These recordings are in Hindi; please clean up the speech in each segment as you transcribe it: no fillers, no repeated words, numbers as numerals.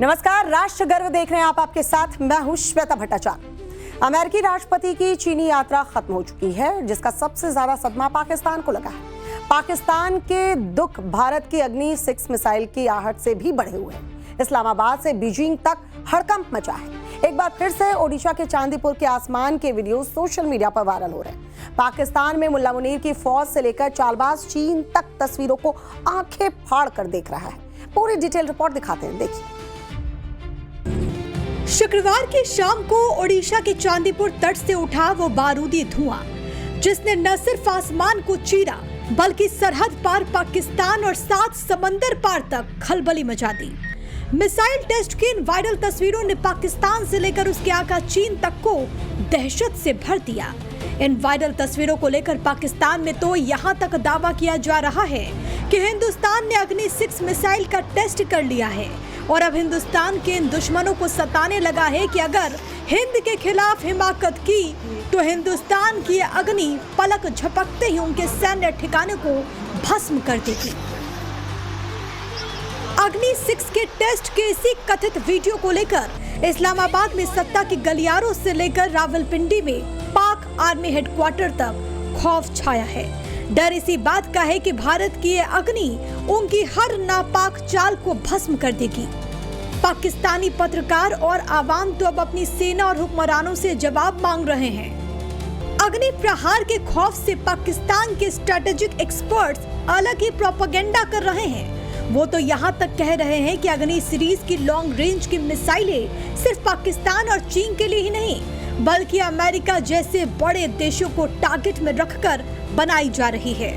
नमस्कार, राष्ट्र गर्व देख रहे हैं आप। आपके साथ मैं हूं श्वेता भट्टाचार्य। अमेरिकी राष्ट्रपति की चीनी यात्रा खत्म हो चुकी है, जिसका सबसे ज्यादा सदमा पाकिस्तान को लगा है। पाकिस्तान के दुख भारत की अग्नि 6 मिसाइल की आहट से भी बढ़े हुए हैं। इस्लामाबाद से बीजिंग तक हड़कंप मचा है। एक बार फिर से ओडिशा के चांदीपुर के आसमान के वीडियो सोशल मीडिया पर वायरल हो रहे हैं। पाकिस्तान में मुल्ला मुनीर की फौज से लेकर चालबाज चीन तक तस्वीरों को आंखें फाड़ कर देख रहा है। पूरी डिटेल रिपोर्ट दिखाते हैं, देखिए। शुक्रवार की शाम को ओडिशा के चांदीपुर तट से उठा वो बारूदी धुआं, जिसने न सिर्फ आसमान को चीरा बल्कि सरहद पार पाकिस्तान और 7 समंदर पार तक खलबली मचा दी। मिसाइल टेस्ट की इन वायरल तस्वीरों ने पाकिस्तान से लेकर उसके आका चीन तक को दहशत से भर दिया। इन वायरल तस्वीरों को लेकर पाकिस्तान में तो यहाँ तक दावा किया जा रहा है कि हिंदुस्तान ने अग्नि 6 मिसाइल का टेस्ट कर लिया है और अब हिंदुस्तान के इन दुश्मनों को सताने लगा है कि अगर हिंद के खिलाफ हिमाकत की तो हिंदुस्तान की अग्नि पलक झपकते ही उनके सैन्य ठिकाने को भस्म कर देगी। अग्नि 6 के टेस्ट के इसी कथित वीडियो को लेकर इस्लामाबाद में सत्ता की गलियारों से लेकर रावलपिंडी में पाक आर्मी हेडक्वार्टर तक खौफ छाया है। डर इसी बात का है कि भारत की ये अग्नि उनकी हर नापाक चाल को भस्म कर देगी। पाकिस्तानी पत्रकार और आवाम तो अब अपनी सेना और हुक्मरानों से जवाब मांग रहे हैं। अग्नि प्रहार के खौफ से पाकिस्तान के स्ट्रेटेजिक एक्सपर्ट्स अलग ही प्रोपेगेंडा कर रहे हैं। वो तो यहाँ तक कह रहे हैं कि अग्नि सीरीज की लॉन्ग रेंज की मिसाइलें सिर्फ पाकिस्तान और चीन के लिए ही नहीं बल्कि अमेरिका जैसे बड़े देशों को टारगेट में रखकर बनाई जा रही है।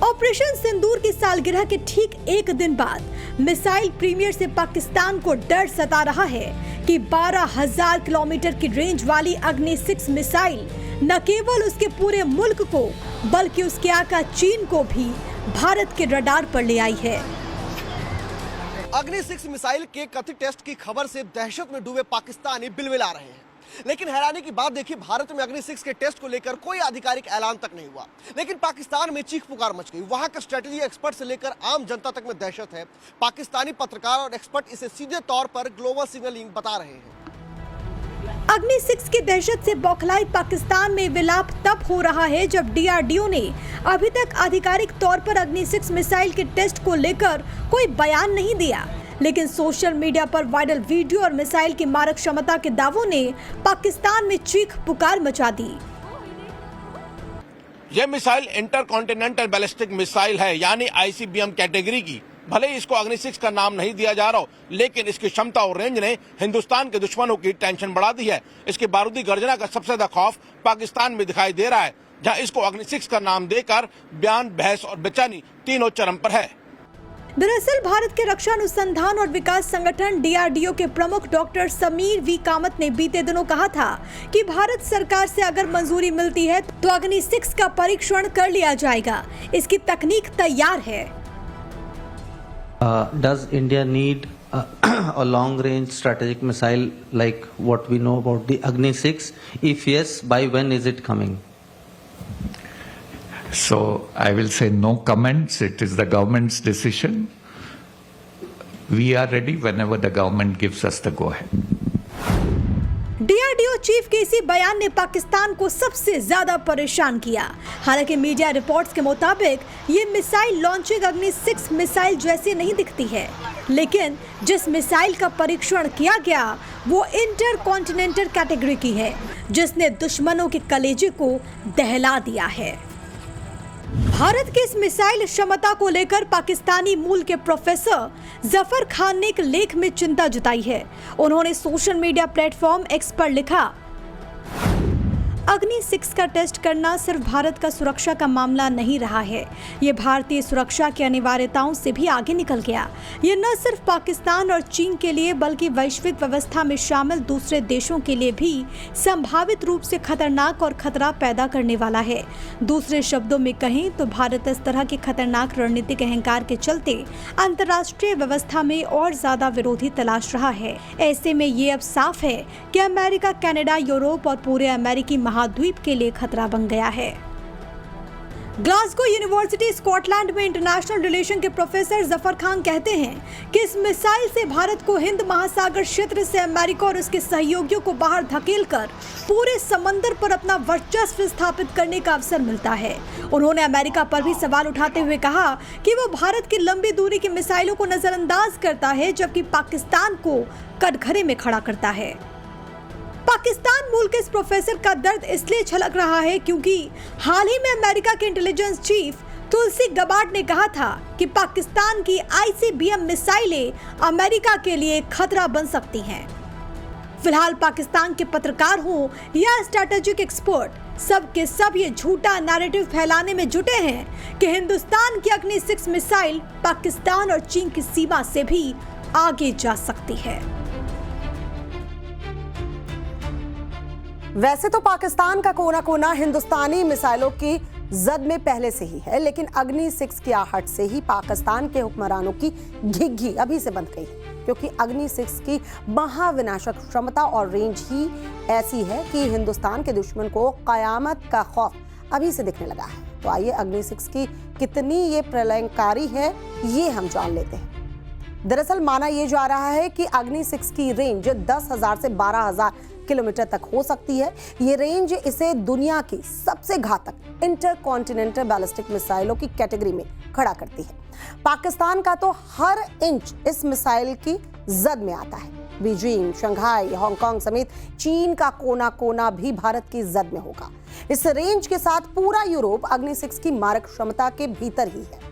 ऑपरेशन सिंदूर की सालगिरह के ठीक एक दिन बाद मिसाइल प्रीमियर से पाकिस्तान को डर सता रहा है कि 12,000 किलोमीटर की रेंज वाली अग्नि 6 मिसाइल न केवल उसके पूरे मुल्क को बल्कि उसके आका चीन को भी भारत के रडार पर ले आई है। अग्नि 6 मिसाइल के कथित टेस्ट की खबर से दहशत में डूबे पाकिस्तानी बिलबिला रहे हैं। लेकिन हैरानी की बात देखिए, भारत में अग्नि 6 के टेस्ट को लेकर कोई आधिकारिक ऐलान तक नहीं हुआ, लेकिन पाकिस्तान में चीख पुकार मच गई। वहां का स्ट्रेटेजी एक्सपर्ट से लेकर आम जनता तक में दहशत है। पाकिस्तानी पत्रकार और एक्सपर्ट इसे सीधे तौर पर ग्लोबल सिग्नलिंग बता रहे हैं। अग्नि 6 की दहशत से बौखलाई पाकिस्तान में विलाप तब हो रहा है जब DRDO ने अभी तक आधिकारिक तौर पर अग्नि 6 मिसाइल के टेस्ट को लेकर कोई बयान नहीं दिया, लेकिन सोशल मीडिया पर वायरल वीडियो और मिसाइल की मारक क्षमता के दावों ने पाकिस्तान में चीख पुकार मचा दी। यह मिसाइल इंटरकॉन्टिनेंटल बैलिस्टिक मिसाइल है, यानी ICBM कैटेगरी की। भले ही इसको अग्नि 6 का नाम नहीं दिया जा रहा हो, लेकिन इसकी क्षमता और रेंज ने हिंदुस्तान के दुश्मनों की टेंशन बढ़ा दी है। इसकी बारूदी गर्जना का सबसे ज्यादा खौफ पाकिस्तान में दिखाई दे रहा है, जहां इसको अग्नि 6 का नाम देकर बयान, बहस और बेचैनी तीनों चरम पर है। दरअसल भारत के रक्षा अनुसंधान और विकास संगठन DRDO के प्रमुख डॉक्टर समीर V कामत ने बीते दिनों कहा था कि भारत सरकार से अगर मंजूरी मिलती है तो अग्नि 6 का परीक्षण कर लिया जाएगा। इसकी तकनीक तैयार है। Does India need a long-range strategic missile like what we know about the Agni 6? If yes, by when is it coming? So I will say no comments. It is the government's decision. We are ready whenever the government gives us the go-ahead. DRDO chief के इसी बयान ने पाकिस्तान को सबसे ज्यादा परेशान किया। हालांकि मीडिया रिपोर्ट्स के मुताबिक ये मिसाइल लॉन्चिंग अग्नि 6 मिसाइल जैसी नहीं दिखती है, लेकिन जिस मिसाइल का परीक्षण किया गया वो इंटरकॉन्टिनेंटल कैटेगरी की है, जिसने दुश्मनों के कलेजे को दहला दिया है। भारत की इस मिसाइल क्षमता को लेकर पाकिस्तानी मूल के प्रोफेसर जफर खान ने एक लेख में चिंता जताई है। उन्होंने सोशल मीडिया प्लेटफॉर्म X पर लिखा, अग्नि 6 का टेस्ट करना सिर्फ भारत का सुरक्षा का मामला नहीं रहा है, ये भारतीय सुरक्षा की अनिवार्यताओं से भी आगे निकल गया। ये न सिर्फ पाकिस्तान और चीन के लिए बल्कि वैश्विक व्यवस्था में शामिल दूसरे देशों के लिए भी संभावित रूप से खतरनाक और खतरा पैदा करने वाला है। दूसरे शब्दों में कहें तो भारत इस तरह के खतरनाक रणनीतिक अहंकार के चलते अंतर्राष्ट्रीय व्यवस्था में और ज्यादा विरोधी तलाश रहा है। ऐसे में ये अब साफ है कि अमेरिका, कनाडा, यूरोप और पूरे अमेरिकी महाद्वीप के लिए खतरा बन गया है। ग्लासगो यूनिवर्सिटी स्कॉटलैंड में इंटरनेशनल रिलेशन के प्रोफेसर जफर खान कहते हैं कि इस मिसाइल से भारत को हिंद महासागर क्षेत्र से अमेरिका और उसके सहयोगियों को बाहर धकेलकर पूरे समंदर पर अपना वर्चस्व स्थापित करने का अवसर मिलता है। उन्होंने अमेरिका पर भी सवाल उठाते हुए कहा कि वो भारत की लंबी दूरी की मिसाइलों को नजरअंदाज करता है, जबकि पाकिस्तान को कटघरे में खड़ा करता है। पाकिस्तान मूल के इस प्रोफेसर का दर्द इसलिए छलक रहा है क्योंकि हाल ही में अमेरिका के इंटेलिजेंस चीफ तुलसी गबार्ड ने कहा था कि पाकिस्तान की ICBM मिसाइलें अमेरिका के लिए खतरा बन सकती हैं। फिलहाल पाकिस्तान के पत्रकार हों या स्ट्रैटेजिक एक्सपर्ट, सब के सब ये झूठा नैरेटिव फैलाने में जुटे हैं कि हिंदुस्तान की अग्नि 6 मिसाइल पाकिस्तान और चीन की सीमा से भी आगे जा सकती है। वैसे तो पाकिस्तान का कोना कोना हिंदुस्तानी मिसाइलों की जद में पहले से ही है, लेकिन अग्नि 6 की आहट से ही पाकिस्तान के हुक्मरानों की घिघी अभी से बंद गई है, क्योंकि अग्नि 6 की महाविनाशक क्षमता और रेंज ही ऐसी है कि हिंदुस्तान के दुश्मन को कयामत का खौफ अभी से दिखने लगा है। तो आइए अग्नि 6 की कितनी ये प्रलयंकारी है ये हम जान लेते हैं। दरअसल माना यह जा रहा है कि अग्नि 6 की रेंज 10,000 से 12,000 किलोमीटर तक हो सकती है। ये रेंज इसे दुनिया की सबसे घातक इंटरकॉन्टिनेंटल बैलिस्टिक मिसाइलों की कैटेगरी में खड़ा करती है। पाकिस्तान का तो हर इंच इस मिसाइल की जद में आता है। बीजिंग, शंघाई, हांगकांग समेत चीन का कोना कोना भी भारत की जद में होगा। इस रेंज के साथ पूरा यूरोप अग्नि 6 की मारक क्षमता के भीतर ही है।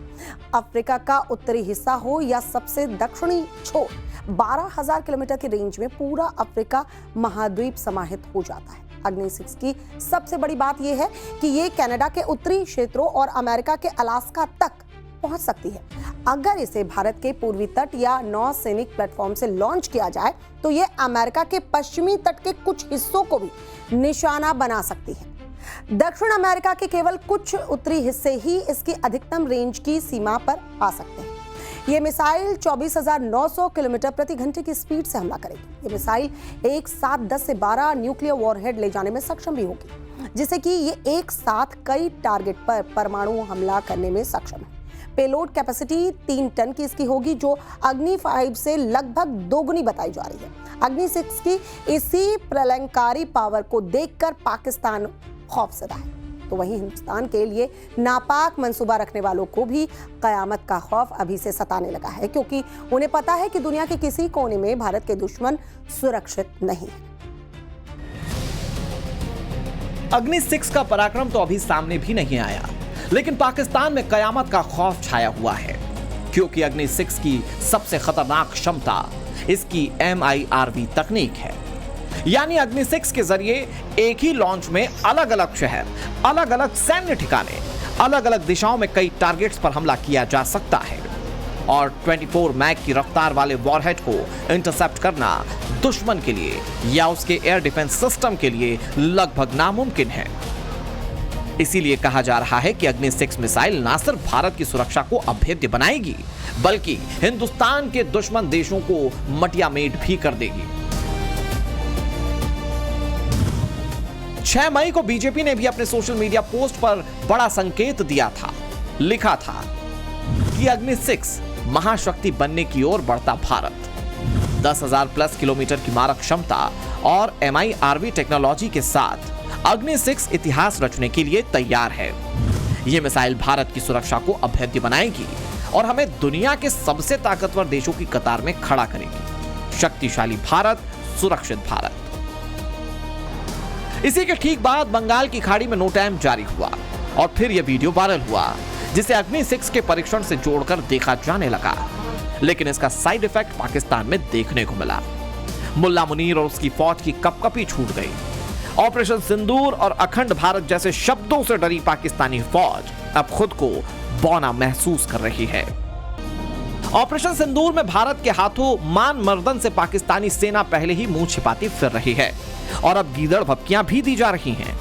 अफ्रीका का उत्तरी हिस्सा हो या सबसे दक्षिणी छोर, 12,000 किलोमीटर की रेंज में पूरा अफ्रीका महाद्वीप समाहित हो जाता है। अग्नि 6 की सबसे बड़ी बात यह है कि ये कनाडा के उत्तरी क्षेत्रों और अमेरिका के अलास्का तक पहुंच सकती है। अगर इसे भारत के पूर्वी तट या नौसैनिक प्लेटफॉर्म से लॉन्च किया जाए तो ये अमेरिका के पश्चिमी तट के कुछ हिस्सों को भी निशाना बना सकती है। दक्षिण अमेरिका के केवल कुछ उत्तरी हिस्से ही इसकी अधिकतम रेंज की सीमा पर आ सकते हैं। ये मिसाइल 24,900 किलोमीटर प्रति घंटे की स्पीड से हमला करेगी। ये मिसाइल एक साथ 10 से 12 न्यूक्लियर वॉरहेड ले जाने में सक्षम भी होगी, जिससे कि ये एक साथ कई टारगेट पर परमाणु हमला करने में सक्षम है। पेलोड कैपेसिटी 3 टन की इसकी होगी, जो अग्नि 5 से लगभग दोगुनी बताई जा रही है। अग्नि 6 की इसी प्रलयंकारी पावर को देखकर पाकिस्तान खौफजदा है, तो वहीं हिंदुस्तान के लिए नापाक मंसूबा रखने वालों को भी कयामत का खौफ अभी से सताने लगा है, क्योंकि उन्हें पता है कि दुनिया के किसी कोने में भारत के दुश्मन सुरक्षित नहीं है। अग्नि 6 का पराक्रम तो अभी सामने भी नहीं आया, लेकिन पाकिस्तान में कयामत का खौफ छाया हुआ है, क्योंकि अग्नि 6 की सबसे खतरनाक क्षमता इसकी MIRV तकनीक है। यानी अग्नि 6 के जरिए एक ही लॉन्च में अलग अलग शहर, अलग अलग सैन्य ठिकाने, अलग अलग दिशाओं में कई टारगेट्स पर हमला किया जा सकता है और 24 मैक की रफ्तार वाले वॉरहेड को इंटरसेप्ट करना दुश्मन के लिए या उसके एयर डिफेंस सिस्टम के लिए लगभग नामुमकिन है। इसीलिए कहा जा रहा है कि अग्नि 6 मिसाइल ना सिर्फ भारत की सुरक्षा को अभेद्य बनाएगी, बल्कि हिंदुस्तान के दुश्मन देशों को मटियामेट भी कर देगी। 6 मई को बीजेपी ने भी अपने सोशल मीडिया पोस्ट पर बड़ा संकेत दिया था। लिखा था कि अग्नि 6 महाशक्ति बनने की ओर बढ़ता भारत। 10,000 प्लस किलोमीटर की मारक क्षमता और MIRV टेक्नोलॉजी के साथ अग्नि 6 इतिहास रचने के लिए तैयार है। यह मिसाइल भारत की सुरक्षा को अभेद्य बनाएगी और हमें दुनिया के सबसे ताकतवर देशों की कतार में खड़ा करेगी। शक्तिशाली भारत, सुरक्षित भारत। इसी के ठीक बाद बंगाल की खाड़ी में नो टाइम जारी हुआ और फिर यह वीडियो वायरल हुआ, जिसे अग्नि 6 के परीक्षण से जोड़कर देखा जाने लगा। लेकिन इसका साइड इफेक्ट पाकिस्तान में देखने को मिला। मुल्ला मुनीर और उसकी फौज की कपकपी छूट गई। ऑपरेशन सिंदूर और अखंड भारत जैसे शब्दों से डरी पाकिस्तानी फौज अब खुद को बौना महसूस कर रही है। ऑपरेशन सिंदूर में भारत के हाथों मान मर्दन से पाकिस्तानी सेना पहले ही मुंह छिपाती फिर रही है और अब गीदड़ भपकियां भी दी जा रही हैं।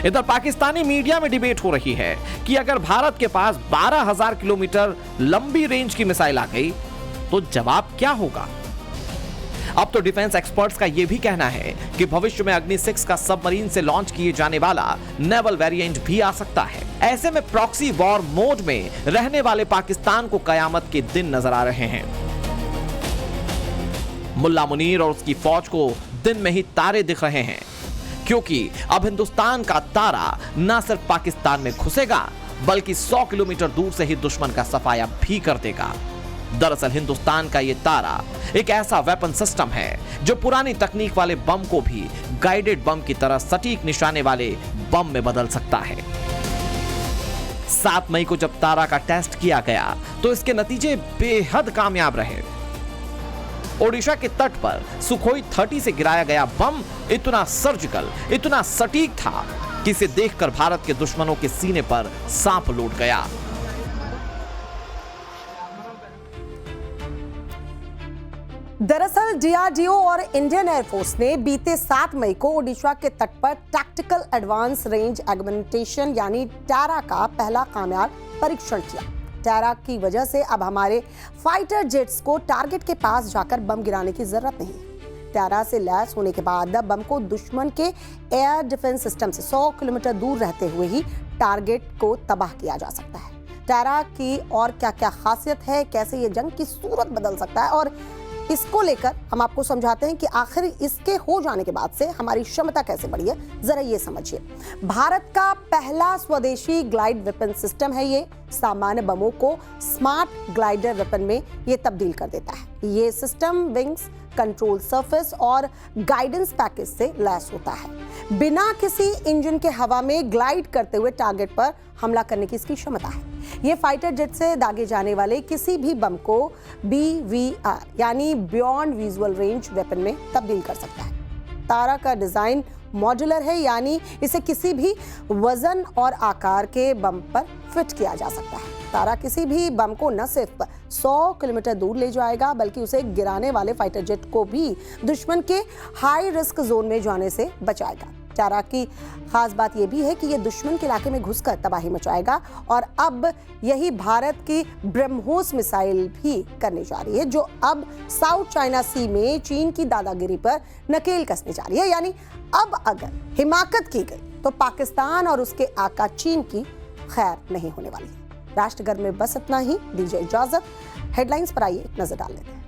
इधर पाकिस्तानी मीडिया में डिबेट हो रही है कि अगर भारत के पास 12,000 किलोमीटर लंबी रेंज की मिसाइल आ गई तो जवाब क्या होगा। अब तो डिफेंस एक्सपर्ट्स का यह भी कहना है कि भविष्य में अग्नि 6 का सबमरीन से लॉन्च किए जाने वाला नेवल वेरिएंट भी आ सकता है। ऐसे में प्रॉक्सी वॉर मोड में रहने वाले पाकिस्तान को कयामत के दिन नजर आ रहे हैं। मुल्ला मुनीर और उसकी फौज को दिन में ही तारे दिख रहे हैं, क्योंकि अब हिंदुस्तान का तारा न सिर्फ पाकिस्तान में घुसेगा बल्कि 100 किलोमीटर दूर से ही दुश्मन का सफाया भी कर देगा। दरअसल हिंदुस्तान का ये तारा एक ऐसा वेपन सिस्टम है जो पुरानी तकनीक वाले बम को भी गाइडेड बम की तरह सटीक निशाने वाले बम में बदल सकता है। 7 मई को जब तारा का टेस्ट किया गया तो इसके नतीजे बेहद कामयाब रहे। ओडिशा के तट पर सुखोई 30 से गिराया गया बम इतना सर्जिकल, इतना सटीक था कि इसे देखकर भारत के दुश्मनों के सीने पर सांप लौट गया। दरअसल डीआरडीओ और इंडियन एयरफोर्स ने बीते 7 मई को ओडिशा के तट पर टैक्टिकल एडवांस रेंज एगमेंटेशन यानी टैरा का पहला कामयाब परीक्षण किया। टैरा की वजह से अब हमारे फाइटर जेट्स को टारगेट के पास जाकर बम गिराने की जरूरत नहीं है। टैरा से लैस होने के बाद बम को दुश्मन के एयर डिफेंस सिस्टम से 100 किलोमीटर दूर रहते हुए ही टारगेट को तबाह किया जा सकता है। टैरा की और क्या क्या खासियत है, कैसे ये जंग की सूरत बदल सकता है, और इसको लेकर हम आपको समझाते हैं कि आखिर इसके हो जाने के बाद से हमारी क्षमता कैसे बढ़ी है। जरा ये समझिए, भारत का पहला स्वदेशी ग्लाइड वेपन सिस्टम है ये। सामान्य बमों को स्मार्ट ग्लाइडर वेपन में ये तब्दील कर देता है। ये सिस्टम विंग्स, कंट्रोल सरफेस और गाइडेंस पैकेज से लैस होता है। बिना किसी इंजन के हवा में ग्लाइड करते हुए टारगेट पर हमला करने की इसकी क्षमता है। ये फाइटर जेट से दागे जाने वाले किसी भी बम को BVR यानी बियॉन्ड विजुअल रेंज वेपन में तब्दील कर सकता है। तारा का डिजाइन मॉड्यूलर है, यानी इसे किसी भी वजन और आकार के बम पर फिट किया जा सकता है। तारा किसी भी बम को न सिर्फ 100 किलोमीटर दूर ले जाएगा बल्कि उसे गिराने वाले फाइटर जेट को भी दुश्मन के हाई रिस्क जोन में जाने से बचाएगा। तारा की खास बात यह भी है कि यह दुश्मन के इलाके में घुसकर तबाही मचाएगा, और अब यही भारत की ब्रह्मोस मिसाइल भी करने जा रही है, जो अब साउथ चाइना सी में चीन की दादागिरी पर नकेल कसने जा रही है। यानी अब अगर हिमाकत की गई तो पाकिस्तान और उसके आका चीन की खैर नहीं होने वाली है। राष्ट्रगढ़ में बस इतना ही। दीजिए इजाजत। हेडलाइंस पर आइए नजर डाल लेते हैं।